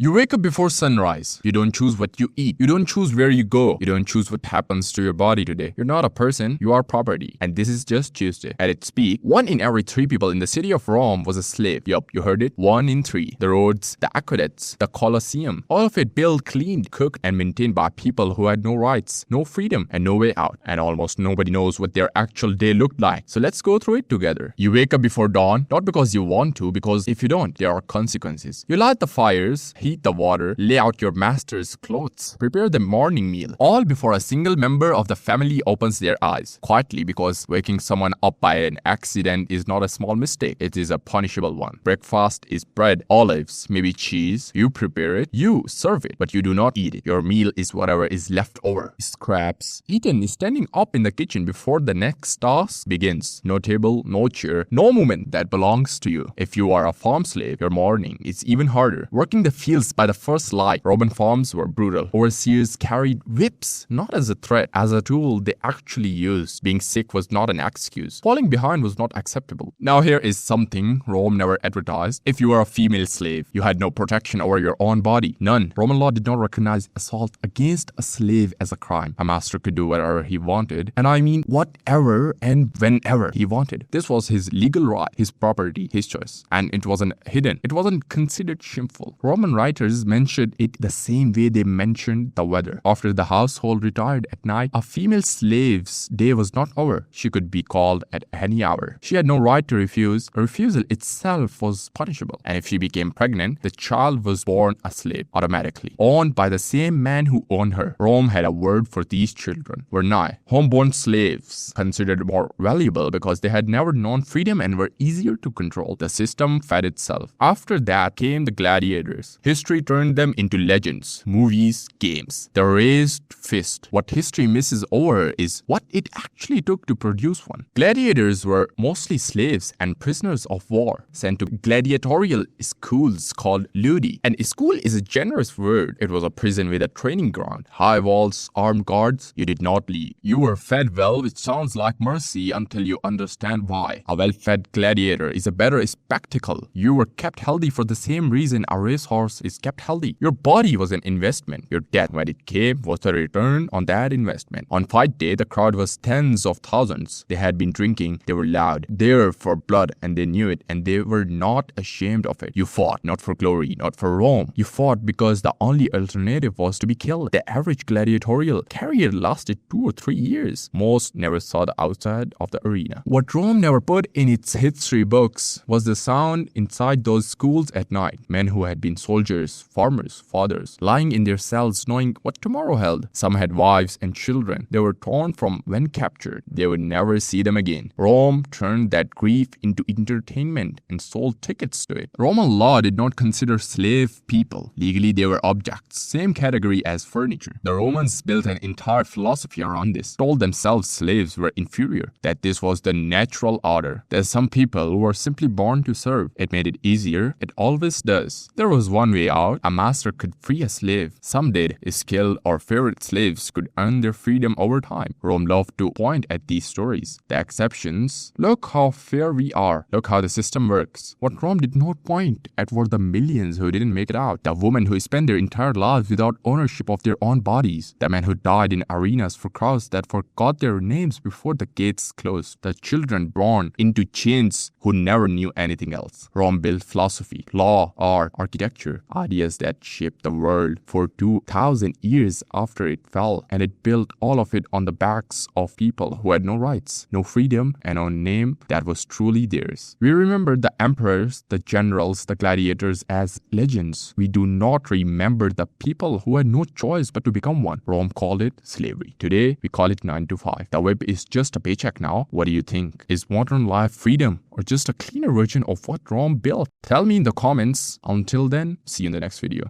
You wake up before sunrise. You don't choose what you eat. You don't choose where you go. You don't choose what happens to your body today. You're not a person, you are property. And this is just Tuesday. At its peak, 1 in every 3 people in the city of Rome was a slave. Yup, you heard it. 1 in 3. The roads, the aqueducts, the Colosseum, all of it built, cleaned, cooked, and maintained by people who had no rights, no freedom, and no way out. And almost nobody knows what their actual day looked like. So let's go through it together. You wake up before dawn, not because you want to, because if you don't, there are consequences. You light the fires, heat the water, lay out your master's clothes, prepare the morning meal, all before a single member of the family opens their eyes. Quietly, because waking someone up by an accident is not a small mistake, it is a punishable one. Breakfast is bread, olives, maybe cheese. You prepare it, you serve it, but you do not eat it. Your meal is whatever is left over. Scraps eaten standing up in the kitchen before the next task begins. No table, no chair, no moment that belongs to you. If you are a farm slave, your morning is even harder. Working the fields by the first light. Roman farms were brutal. Overseers carried whips, not as a threat, as a tool they actually used. Being sick was not an excuse. Falling behind was not acceptable. Now here is something Rome never advertised. If you were a female slave, you had no protection over your own body. None. Roman law did not recognize assault against a slave as a crime. A master could do whatever he wanted, and I mean whatever and whenever he wanted. This was his legal right, his property, his choice. And it wasn't hidden. It wasn't considered shameful. Roman writers mentioned it the same way they mentioned the weather. After the household retired at night, a female slave's day was not over. She could be called at any hour. She had no right to refuse. A refusal itself was punishable. And if she became pregnant, the child was born a slave automatically, owned by the same man who owned her. Rome had a word for these children. Were nigh. Homeborn slaves, considered more valuable because they had never known freedom and were easier to control. The system fed itself. After that came the gladiators. History turned them into legends, movies, games. The raised fist. What history misses over is what it actually took to produce one. Gladiators were mostly slaves and prisoners of war, sent to gladiatorial schools called ludi. And school is a generous word. It was a prison with a training ground, high walls, armed guards. You did not leave. You were fed well, which sounds like mercy until you understand why. A well-fed gladiator is a better spectacle. You were kept healthy for the same reason a racehorse is kept healthy. Your body was an investment. Your death, when it came, was the return on that investment. On fight day, the crowd was tens of thousands. They had been drinking. They were loud. There for blood, and they knew it, and they were not ashamed of it. You fought, not for glory, not for Rome. You fought because the only alternative was to be killed. The average gladiatorial career lasted 2 or 3 years. Most never saw the outside of the arena. What Rome never put in its history books was the sound inside those schools at night. Men who had been soldiers, farmers, fathers, lying in their cells knowing what tomorrow held. Some had wives and children. They were torn from when captured. They would never see them again. Rome turned that grief into entertainment and sold tickets to it. Roman law did not consider slave people. Legally, they were objects, same category as furniture. The Romans built an entire philosophy around this, told themselves slaves were inferior, that this was the natural order. There are some people who were simply born to serve. It made it easier. It always does. There was one way out. A master could free a slave. Some did. Skilled or favorite slaves could earn their freedom over time. Rome loved to point at these stories. The exceptions. Look how fair we are. Look how the system works. What Rome did not point at were the millions who didn't make it out. The women who spent their entire lives without ownership of their own bodies. The men who died in arenas for crowds that forgot their names before the gates closed. The children born into chains who never knew anything else. Rome built philosophy, law, art, architecture, ideas that shaped the world for 2,000 years after it fell, and it built all of it on the backs of people who had no rights, no freedom, and no name that was truly theirs. We remember the emperors, the generals, the gladiators as legends. We do not remember the people who had no choice but to become one. Rome called it slavery. Today, we call it 9 to 5. The web is just a paycheck now. What do you think? Is modern life freedom or just a cleaner version of what Rome built? Tell me in the comments. Until then, see you in the next video.